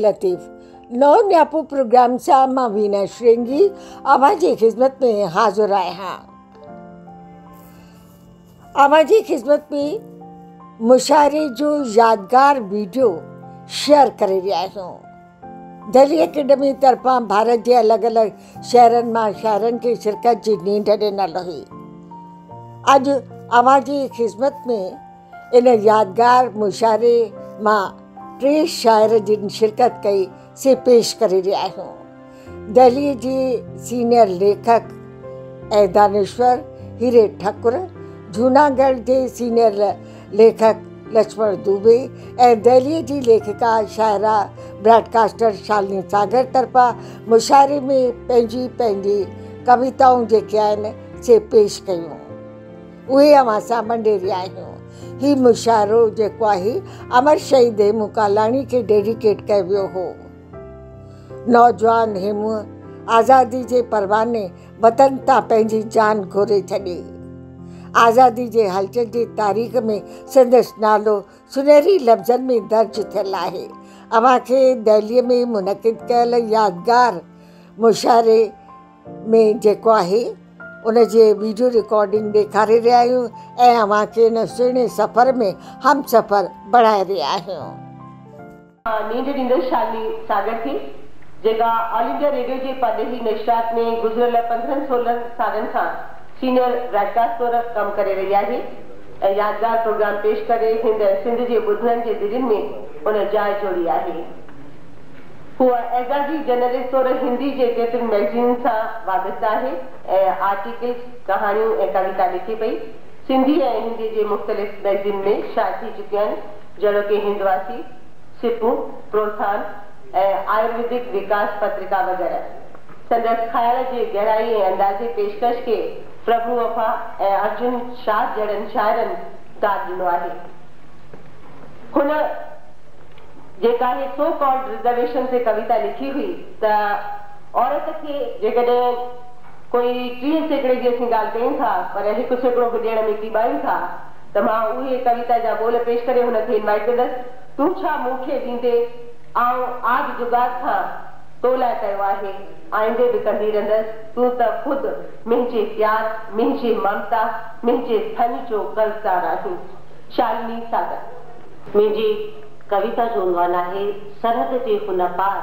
लतीफ़ नौ न्यापो प्रोग्राम सां मां वीना श्रेंगी अवां जी ख़िदमत में हाज़िर आहियां। अवां जी ख़िदमत में मुशाइरे जो यादगार वीडियो शेयर करे रहिया आहियूं। दिल्ली एकेडमी तरफ़ां भारत जे अलॻि अलॻि शहरनि मां शाइरनि खे शिरकत जी नींढ ॾिनल हुई। अॼु अवां जी ख़िदमत में इन यादगार मुशाइरे मां 3 शाइर जिन शिरकत कई से पेश करे रहिया आहियूं। दिल्ली जी सीनियर लेखक ऐं दानिश्वर हीरे ठाकुर, जूनागढ़ जे सीनियर लेखक लक्ष्मण दुबे ऐं दिल्ली जी लेखिका शाइरा ब्रॉडकास्टर शालिनी सागर तरफ़ां मुशाइरे में पंहिंजी पंहिंजी कविताऊं जेके आहिनि से पेश कयूं, उहे अवां सां ॿंडे रहिया आहियूं। ही मुशाइरो जेको आहे अमर शहीद हेमू कालाणी खे डेडिकेट कयो वियो हो। नौजवान हेमू आज़ादी जे परवाने वतन तां पंहिंजी जान घुरे छॾी। आज़ादी जे हलचल जी तारीख़ में संदसि नालो सुनहरी लफ़्ज़नि में दर्ज थियल आहे। अवां खे दिल्लीअ में मुनक़िद कयल यादगार मुशाइरे में जेको आहे उन जे वीडियो रिकॉर्डिंग ॾेखारे रहिया आहियूं ऐं अवां खे इन सुहिणे सफ़र में हम सफ़र बढ़ाए रहिया आहियूं। नींढ ॾींदड़ शालिनी सागर थी, जेका ऑल इंडिया रेडियो जे परदेही नशरात में गुज़िरियल 15-16 सालनि खां सीनियर ब्रॉडकास्ट तौर कमु करे रही आहे ऐं यादगार प्रोग्राम पेश करे सिंध जे ॿुधनि जे दिलनि में उन जाइ जोड़ी आहे। हूअ एज़ाज़ी जर्नलिस्ट तौर हिंदी जे केतिरनि मैगज़ीन सां वाबस्ता आहे ऐं आर्टिकल्स, कहाणियूं ऐं कविता लिखे पई। सिंधी ऐं हिंदी जे मुख़्तलिफ़ मैगज़ीन में शाया थी चुकिया आहिनि, जहिड़ो कि हिंदवासी, सिपू, प्रोत्थान ऐं आयुर्वेदिक विकास पत्रिका वग़ैरह। संदसि ख़्याल जे गहराई ऐं अंदाज़े पेशकश खे प्रभु वफ़ा ऐं अर्जुन शाह जहिड़नि शाइरनि दाद ॾिनो आहे। हुन जेका आहे सो कॉल्ड रिजर्वेशन ते कविता लिखी हुई त औरत खे जेकॾहिं कोई 30 सैकड़े जी असीं ॻाल्हि कयूं था पर 1 सैकड़ो बि ॾियण में कीॿायूं था त मां उहे कविता जा बोल पेश करे हुनखे इनवाइट कंदसि। तूं छा मूंखे ॾींदे आऊं आग जुगार खां तो लाइ कयो आहे, आईंदे बि कंदी रहंदसि। तूं त ख़ुदि मुंहिंजे प्यार, मुंहिंजे ममता, मुंहिंजे धन जो कर्ज़दार आहीं। शालिनी सागर। मुंहिंजी कविता जो उनवान आहे सरहद जे हुन पार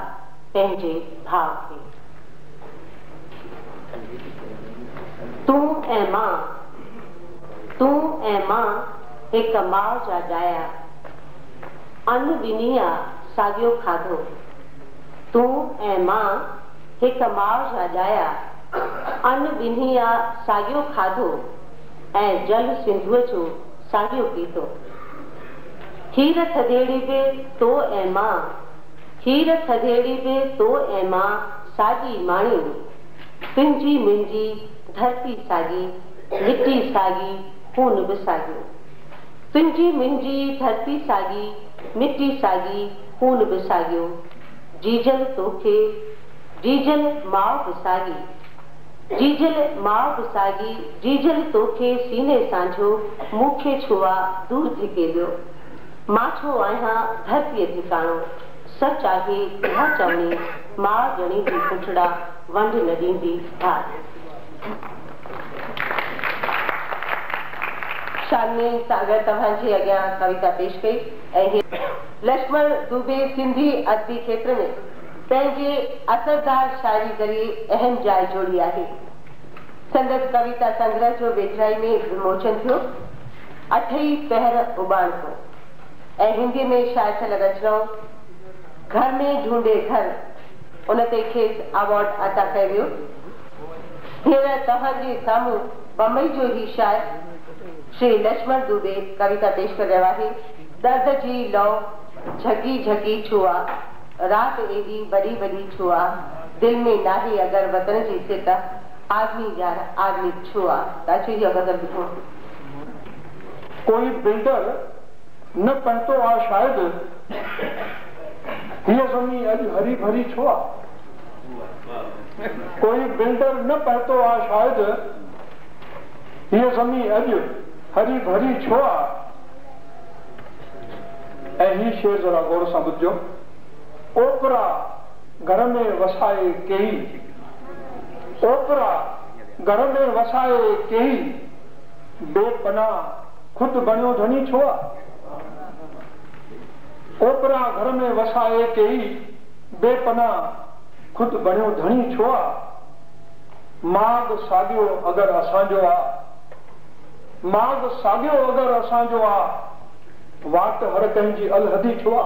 पंहिंजे भाउ खे। तूं ऐं मां हिक माउ जा ॼाया, अन्न ॾिनी आ साॻियो खाधो। तूं ऐं मां हिक माउ जा ॼाया, अन्न ॾिनी आ साॻियो खाधो ऐं जल सिंधुअ जो साॻियो पीतो। खीर थधेड़ी बि तो ऐं मां, खीर थधेड़ी बि तो ऐं मां साॻी माणियूं। तुंहिंजी मुंहिंजी धरती साॻी, मिट्टी साॻी, खून बि साॻियो। तुंहिंजी मुंहिंजी धरती साॻी, मिट्टी साॻी, खून बि साॻियो। जीजल तोखे, जीजल माउ बि साॻी, जीजल माउ बि साॻी, जीजल तोखे सीने साझो, मूंखे छुआ दूर धिके वियो। मां छो आहियां धरतीअ ठिकाणो, सच आहे इहा चवणी, माउ ॼणी जी पुछड़ा वंड न ॾींदी धार। शालिनी सागर तव्हांजे अॻियां कविता पेश कई ऐं लक्ष्मण दुबे सिंधी अदबी क्षेत्र में पंहिंजे असरदार शाइरी ज़रिए अहम जाइ जोड़ी आहे। संदसि कविता संग्रह जो वेझराई में विमोचन थियो, अठई पहर उबाण को ऐं हिंदी में शाया थियल रचनाऊं घर में ढूंढे घर, उन ते खेसि अवॉर्ड अता कयो वियो। हींअर तव्हांजे साम्हूं बम्बई जो ही शायर श्री लक्ष्मण दुबे कविता पेश करे रहियो आहे। दर्द जी लौ झकी झकी छुआ, रात एडी बड़ी बड़ी छुआ, दिल में नाहे अगर वतन जी सिट, आदमी यार आदमी छुआ। ताची जी गज़ल लिखो। कोई बिल्डर न पहुतो आ शायद, हीअ ज़मीन अॼु हरी भरी छुआ। कोई बिल्डर न पहुतो आ शायद, हीअ ज़मीन अॼु हरी भरी छुआ। ऐं ही शेर जरा गौर सां ॿुधिजो। ओपरा घर में वसाए केही, ओपरा घर में वसाए केही, बेपनाह खुद बणियो धनी छुआ। ओपरा घर में वसाए केही, बेपनाह खुद बणियो धनी छुआ। माग सागियो अगर असांजो आ, माग सागियो अगर असांजो आ, वाट हर कंहिंजी अलहदी छुआ।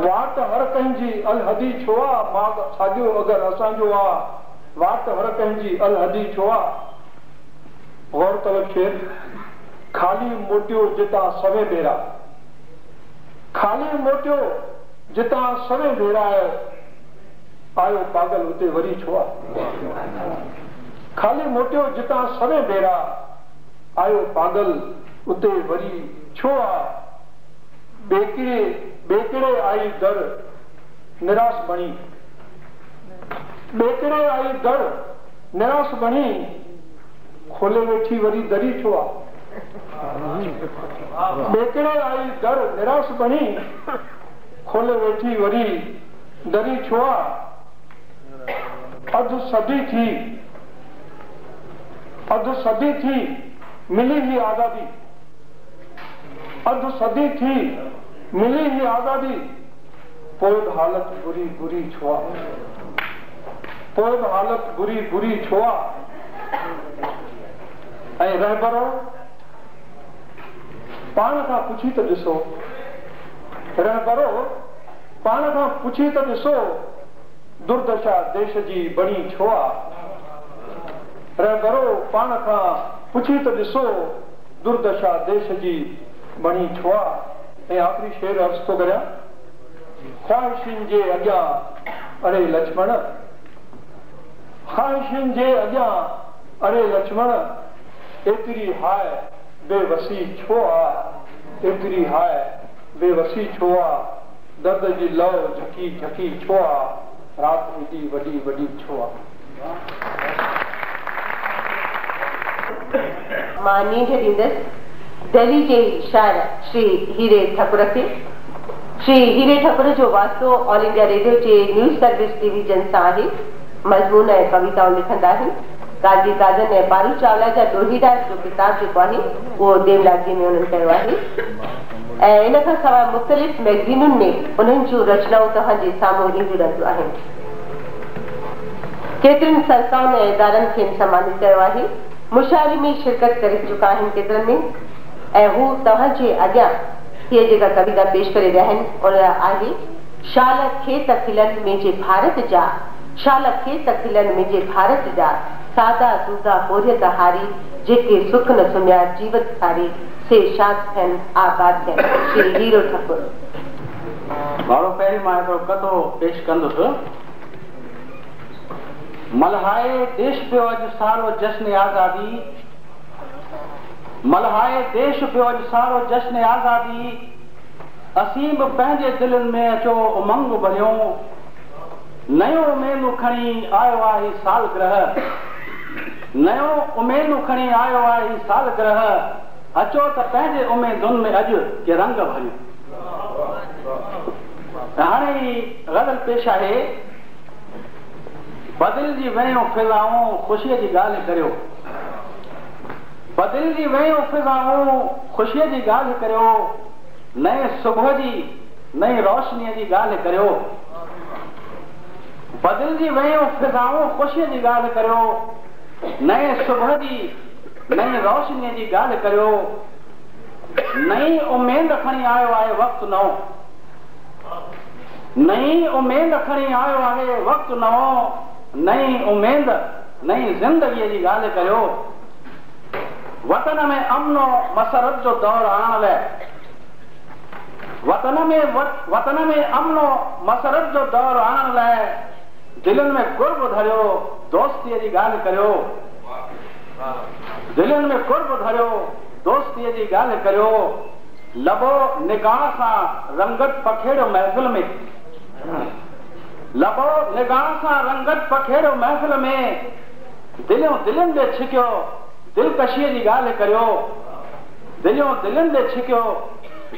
वाट हर कंहिंजी अलहदी छुआ, माग सागियो अगर असांजो आ, वाट हर कंहिंजी अलहदी छुआ। गौरतलब शेर, खाली मोटियो जिता सवे बेरा, खाली मोटियो जिता सवे बेरा आयो, आयो पागल उते वरी छुआ। खाली मोटियो जिता सवे बेरा, आयो पागल उते वरी छुआ। बेकिड़े बेकिड़े आई दर निराश बणी, बेकिड़े आई दर निराश बणी, खोले वेठी वरी दरी छुआ। बेकिड़े आई दर निराश बणी, खोले वेठी वरी दरी छुआ। अध सदी थी, अध सदी थी मिली ही आजादी, अध सदी थी मिली ही आजादी, पोइ हालत बुरी बुरी छुआ, पोइ हालत बुरी बुरी छुआ। ऐं रहबरो पाण खां पुछी त ॾिसो, रहबरो पाण खां पुछी त ॾिसो, दुर्दशा देश जी बणी छो आ। रहबरो पाण खां पुछी त ॾिसो, दुर्दशा देश जी बणी छो आ। ऐं आख़िरी शेर अर्ज़ थो करियां, ख्वाहिशुनि जे अॻियां अड़े लक्ष्मण, ख्वाहिशुनि जे अॻियां अड़े लक्ष्मण, एतिरी हाय बेवसी छो आ, एतिरी हाय बेवसी छो आ। दर्द जी लव झकी झकी छो आ, रात एॾी वॾी वॾी छो आ। मां नींढ ॾींदसि दिल्ली जे शायर श्री हीरे ठाकुर खे। श्री हीरे ठाकुर जो वास्तो ऑल इंडिया रेडियो जे न्यूज़ सर्विस डिवीजन सां आहे। मज़मून ऐं कविताऊं लिखंदा आहिनि। गांधी काजन ऐं पारू चावला जा ॾोहीदास जो किताब जेको आहे उहो देवनागरी में उन्हनि कयो आहे। ऐं इन खां सवाइ मुख़्तलिफ़ मैगज़ीनुनि में उन्हनि जूं रचनाऊं तव्हांजे साम्हूं ईंदियूं रहंदियूं आहिनि। केतिरनि संस्थाउनि ऐं इदारनि खे सम्मानित कयो आहे। मुशाइरे में शिरकत करे चुका आहिनि केतिरनि में, ऐं हू तव्हांजे अॻियां हीअ जेका कविता पेश करे रहिया आहिनि उन आहे, शाल खेत खिलनि मुंहिंजे भारत जा, शाल खेत खिलनि मुंहिंजे भारत जा, सादा सूदा बोरियत हारी, जेके सुख न सुञा जीवत सारी, से शाद थियनि आबाद थियनि। श्री हीरो ठाकुर। मारो पहिरीं मां हिकिड़ो कथो पेश कंदुसि। मल्हाए देश पियो अॼु सारो जश्न आज़ादी, मल्हाए देश पियो अॼु सारो जश्न आज़ादी, असीं बि पंहिंजे दिलनि में अचो उमंग भरियूं, नयो उमेदूं खणी आयो आहे सालगिरह, नयो उमेदूं खणी आयो आहे सालगिरह, अचो त पंहिंजे उमेदुनि में अॼु के रंग भरियूं। हाणे ही गज़ल पेश आहे। बदिलजी वियूं फिज़ाऊं ख़ुशीअ जी ॻाल्हि करियो, बदिलजी वियूं फिज़ाऊं ख़ुशीअ जी ॻाल्हि करियो, नए सुबुह जी नई रोशनीअ जी ॻाल्हि करियो, बदिलजी वियूं फिज़ाऊं ख़ुशीअ जी ॻाल्हि करियो, नए सुबुह जी नई रोशनीअ जी ॻाल्हि करियो, नई उमेद खणी आयो आहे वक़्तु नओं, नई उमेद खणी आयो आहे वक़्तु नओं, नई उमेद नई ज़िंदगीअ जी ॻाल्हि करियो, वतन में अमनो मसरत जो दौर आणण लाइ, वतन में अमनो मसरत जो दौर आणण लाइ, दिलनि में कुर्ब धरियो दोस्तीअ जी ॻाल्हि करियो, दिलनि में कुर्ब धरियो दोस्तीअ जी ॻाल्हि करियो, लबो निगाह सां रंगत पखेड़ो महफ़िल में, लबो निगाह सां रंगत पखेड़ो महफ़िल में, दिलियों दिलनि ॾे छिकियो दिलकशीअ जी ॻाल्हि करियो, दिलियों दिलनि ॾे छिकियो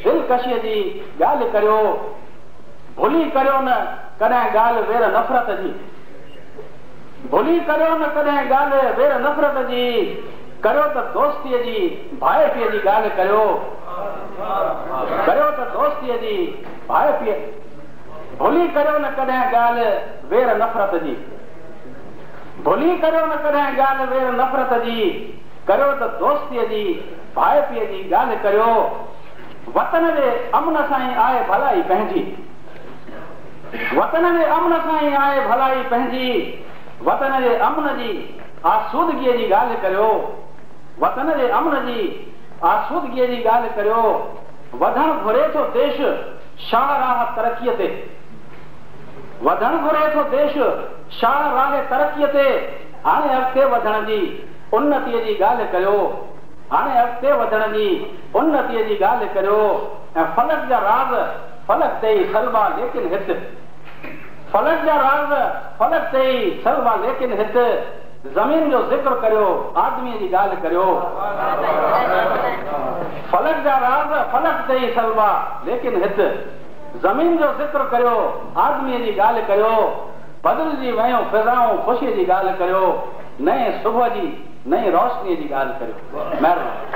दिलकशीअ जी ॻाल्हि करियो, भुली करियो न कॾहिं ॻाल्हि वेर नफ़रत जी, भुली करियो न कॾहिं ॻाल्हि वेर नफ़रत जी, करियो त दोस्तीअ जी भाई पीअ जी ॻाल्हि करियो, करियो त दोस्तीअ जी भाई पीअ, भुली करियो न कॾहिं ॻाल्हि वेर नफ़रत जी, भुली करियो न कॾहिं ॻाल्हि वेर नफ़रत जी, करियो त दोस्तीअ जी भाई पीअ जी ॻाल्हि करियो, वतन जे अमन सां ई आहे भलाई पंहिंजी, वतन जे अमन सां ई आहे भलाई पंहिंजी, वतन जे अमन जी आसूदगीअ जी ॻाल्हि करियो, वतन जे अमन जी आसूदगीअ जी ॻाल्हि करियो, वधण घुरे थो देश शाह राह तरक़ीअ ते, वधण घुरे थो देश शाह राह तरक़ीअ ते, हाणे अॻिते वधण जी उन्नतीअ जी ॻाल्हि करियो, हाणे अॻिते वधण जी उन्नतीअ जी ॻाल्हि करियो, ऐं फलक जा राज़ फलक ते ई सलवा लेकिन हिते, फलक जा राज़ फलक ते ई सलवा लेकिन हिते, ज़मीन जो ज़िक्र करियो आदमीअ जी ॻाल्हि करियो, फलक जा राज़ फलक ते ई सलवा लेकिन हिते, ज़मीन जो ज़िक्र करियो आदमीअ जी ॻाल्हि करियो, बदिलजी वियूं फिज़ाऊं ख़ुशीअ जी ॻाल्हि करियो, नए सुबुह जी नई रोशनीअ जी ॻाल्हि करियो। महिरबानी।